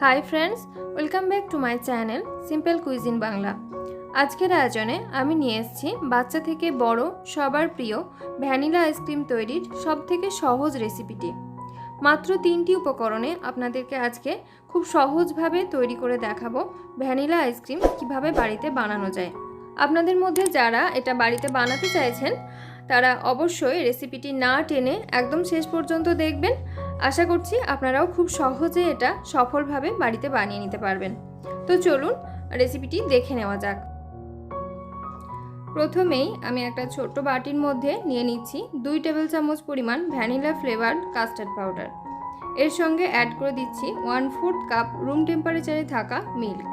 High friends welcome back to my channel simple cuisine Bangla. आजकेर आयोजने आमी निये एसेछि बाच्चा थेके बड़ो सबार प्रिय भ্যানিলা आइसक्रीम तैरिर सबथेके सहज रेसिपिटी। मात्र 3टी उपकरणे आपनादेरके आजके खूब सहजभावे तैरि करे देखाबो भ্যানিলা आइसक्रीम किभाबे बाड़ीते बानानो जाय। आपनादेर मध्ये जारा एटा बाड़ीते बानाते चाइछेन तारा अवश्यई रेसिपिटी ना टेने एकदम शेष पर्यन्त देखबेन। आशा करছি আপনারাও খুব সহজে এটা সফলভাবে বাড়িতে বানিয়ে নিতে পারবেন। তো চলুন রেসিপিটি দেখে নেওয়া যাক। প্রথমেই আমি একটা ছোট বাটির মধ্যে নিয়ে নিচ্ছি 2 টেবিল চামচ পরিমাণ ভ্যানিলা ফ্লেভারড কাস্টার্ড পাউডার। এর সঙ্গে অ্যাড করে দিচ্ছি 1/4 কাপ রুম টেম্পারেচারে থাকা মিল্ক।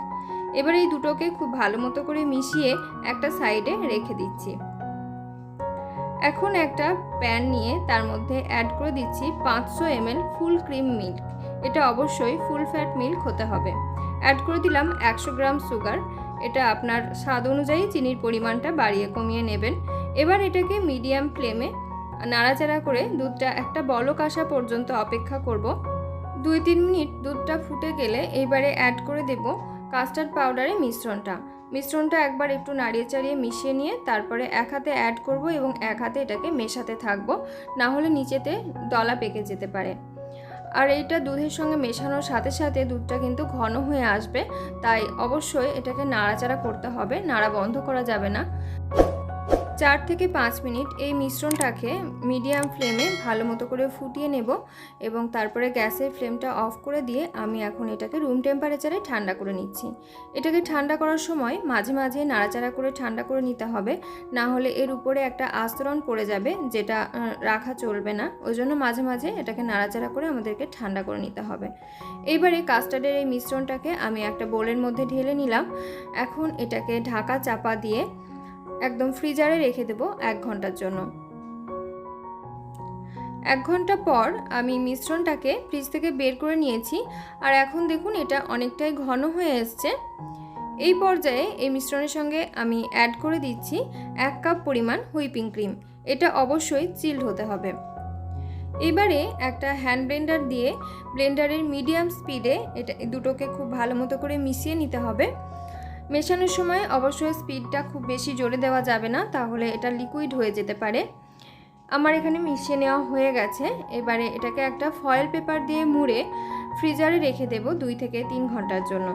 এবার এই দুটোকে খুব ভালো মতো করে মিশিয়ে একটা সাইডে রেখে দিচ্ছি। এখন একটা প্যান নিয়ে তার মধ্যে অ্যাড করে দিচ্ছি 500 ml ফুল ক্রিম মিল্ক। এটা অবশ্যই ফুল ফ্যাট মিল্ক হতে হবে। অ্যাড করে দিলাম 100 গ্রাম সুগার। এটা আপনার স্বাদ অনুযায়ী চিনির পরিমাণটা বাড়িয়ে কমিয়ে নেবেন। এবার এটাকে মিডিয়াম ফ্লেমে নাড়াচাড়া করে দুধটা একটা বলক আসা পর্যন্ত অপেক্ষা করব। 2-3 মিনিট দুধটা ফুটে গেলে এইবারে অ্যাড করে দেব কাস্টার্ড পাউডারের মিশ্রণটা একবার একটু নাড়িয়ে চাড়িয়ে মিশিয়ে নিয়ে তারপরে এক হাতে অ্যাড করব এবং এক হাতে এটাকে মেশাতে থাকবো, না হলে নিচেতে দলা পেকে যেতে পারে। আর এইটা দুধের সঙ্গে মেশানোর সাথে সাথে দুধটা কিন্তু ঘন হয়ে আসবে, তাই অবশ্যই এটাকে নাড়াচাড়া করতে হবে, নাড়া বন্ধ করা যাবে না। 4 থেকে 5 মিনিট এই মিশ্রণটাকে মিডিয়াম ফ্লেমে ভালো মতো করে ফুটিয়ে নেব এবং তারপরে গ্যাসের ফ্লেমটা অফ করে দিয়ে আমি এখন এটাকে রুম টেম্পারেচারে ঠান্ডা করে নিচ্ছি। এটাকে ঠান্ডা করার সময় মাঝে মাঝে নাড়াচাড়া করে ঠান্ডা করে নিতে হবে, না হলে এর উপরে একটা আস্তরণ পড়ে যাবে যেটা রাখা চলবে না। ওই জন্য মাঝে মাঝে এটাকে নাড়াচাড়া করে আমাদেরকে ঠান্ডা করে নিতে হবে। এইবারে কাস্টার্ডের এই মিশ্রণটাকে আমি একটা বোলের মধ্যে ঢেলে নিলাম। এখন এটাকে ঢাকা চাপা দিয়ে একদম ফ্রিজারে রেখে দেব 1 ঘন্টার জন্য। 1 ঘন্টা পর আমি মিশ্রণটাকে ফ্রিজ থেকে বের করে নিয়েছি আর এখন দেখুন এটা অনেকটাই ঘন হয়ে এসছে। এই পর্যায়ে এই মিশ্রণের সঙ্গে আমি অ্যাড করে দিচ্ছি 1 কাপ পরিমাণ হুইপিং ক্রিম। এটা অবশ্যই চিলড হতে হবে। এবারে একটা হ্যান্ড ব্লেন্ডার দিয়ে ব্লেন্ডারের মিডিয়াম স্পিডে এটা দুটোকে খুব ভালো মতো করে মিশিয়ে নিতে হবে। মেশানোর সময় অবশ্যই স্পিডটা খুব বেশি জোরে দেওয়া যাবে না, তাহলে এটা লিকুইড হয়ে যেতে পারে। আমার এখানে মিশিয়ে নেওয়া হয়ে গেছে। এবারে এটাকে একটা ফয়েল পেপার দিয়ে মুড়ে ফ্রিজারে রেখে দেব 2 থেকে 3 ঘন্টার জন্য।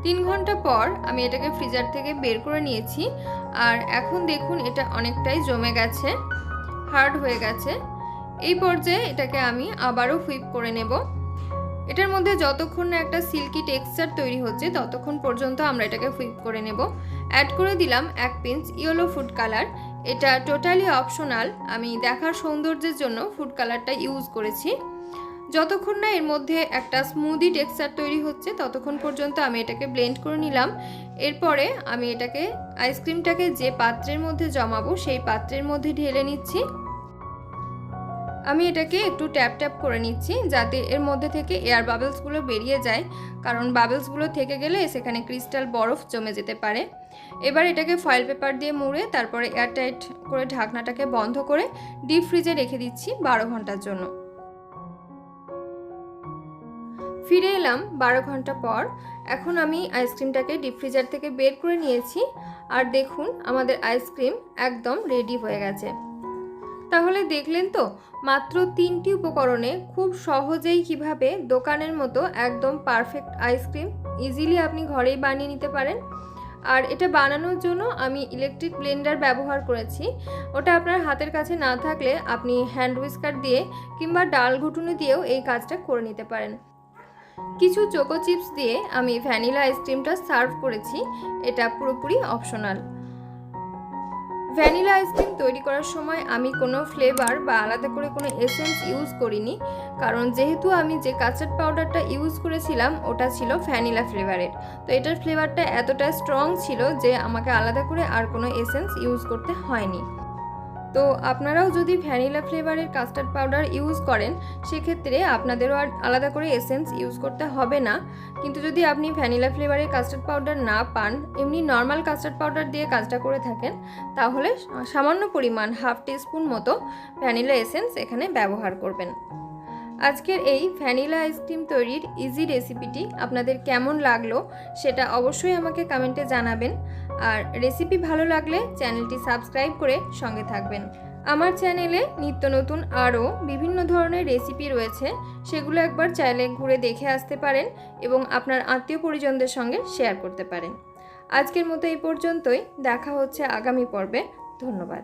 3 ঘন্টা পর আমি এটাকে ফ্রিজার থেকে বের করে নিয়েছি আর এখন দেখুন এটা অনেকটাই জমে গেছে, হার্ড হয়ে গেছে। এই পর্যায়ে এটাকে আমি আবারও হুইপ করে নেব। এটার মধ্যে যতক্ষণ না একটা সিল্কি টেক্সচার তৈরি হচ্ছে ততক্ষণ পর্যন্ত আমরা এটাকে হুইপ করে নেব। অ্যাড করে দিলাম 1 পিঞ্চ ইয়েলো ফুড কালার। এটা টোটালি অপশনাল, আমি দেখার সৌন্দর্যের জন্য ফুড কালারটা ইউজ করেছি। যতক্ষণ না এর মধ্যে একটা স্মুদি টেক্সচার তৈরি হচ্ছে ততক্ষণ পর্যন্ত আমি এটাকে ব্লেন্ড করে নিলাম। এরপরে আমি এটাকে আইসক্রিমটাকে যে পাত্রের মধ্যে জমাবো সেই পাত্রের মধ্যে ঢেলে নিচ্ছি। আমি এটাকে একটু ট্যাপ ট্যাপ করে নিচ্ছি যাতে এর মধ্যে থেকে এয়ার বাবলসগুলো বেরিয়ে যায়, কারণ বাবলসগুলো থেকে গেলে সেখানে ক্রিস্টাল বরফ জমে যেতে পারে। এবার এটাকে ফয়েল পেপার দিয়ে মুড়ে তারপরে এয়ারটাইট করে ঢাকনাটাকে বন্ধ করে ডিপ ফ্রিজে রেখে দিচ্ছি 12 ঘন্টার জন্য। ফিরে এলাম 12 ঘন্টা পর। এখন আমি আইসক্রিমটাকে ডিপ ফ্রিজার থেকে বের করে নিয়েছি আর দেখুন আমাদের আইসক্রিম একদম রেডি হয়ে গেছে। তাহলে দেখলেন তো মাত্র 3টি উপকরণে খুব সহজেই কিভাবে দোকানের মতো একদম পারফেক্ট আইসক্রিম ইজিলি আপনি ঘরেই বানিয়ে নিতে পারেন। আর এটা বানানোর জন্য আমি ইলেকট্রিক ব্লেন্ডার ব্যবহার করেছি। ওটা আপনার হাতের কাছে না থাকলে আপনি হ্যান্ড হুইস্কার দিয়ে কিংবা ডাল ঘুটুনি দিয়েও এই কাজটা করে নিতে পারেন। কিছু চোকো চিপস দিয়ে আমি ভ্যানিলা আইসক্রিমটা সার্ভ করেছি, এটা পুরোপুরি অপশনাল। ভ্যানিলা আইসক্রিম তৈরি করার সময় আমি কোনো ফ্লেভার বা আলাদা করে কোনো এসেন্স ইউজ করিনি, কারণ যেহেতু আমি যে কাস্টার্ড পাউডারটা ইউজ করেছিলাম ওটা ছিল ভ্যানিলা ফ্লেভারের। তো এটার ফ্লেভারটা এতটা স্ট্রং ছিল যে আমাকে আলাদা করে আর কোনো এসেন্স ইউজ করতে হয়নি। তো আপনারাও যদি ভ্যানিলা ফ্লেভারের কাস্টার্ড পাউডার ইউজ করেন সেক্ষেত্রে আপনাদেরও আর আলাদা করে এসেন্স ইউজ করতে হবে না। কিন্তু যদি আপনি ভ্যানিলা ফ্লেভারের কাস্টার্ড পাউডার না পান, এমনি নর্মাল কাস্টার্ড পাউডার দিয়ে কাজটা করে থাকেন, তাহলে সামান্য পরিমাণ 1/2 টিস্পুন মতো ভ্যানিলা এসেন্স এখানে ব্যবহার করবেন। আজকের এই ভ্যানিলা আইসক্রিম তৈরির ইজি রেসিপিটি আপনাদের কেমন লাগলো সেটা অবশ্যই আমাকে কমেন্টে জানাবেন। আর রেসিপি ভালো লাগলে চ্যানেলটি সাবস্ক্রাইব করে সঙ্গে থাকবেন। আমার চ্যানেলে নিত্য নতুন আরও বিভিন্ন ধরনের রেসিপি রয়েছে, সেগুলো একবার চাইলে ঘুরে দেখে আসতে পারেন এবং আপনার আত্মীয় পরিজনদের সঙ্গে শেয়ার করতে পারেন। আজকের মতো এই পর্যন্তই, দেখা হচ্ছে আগামী পর্বে। ধন্যবাদ।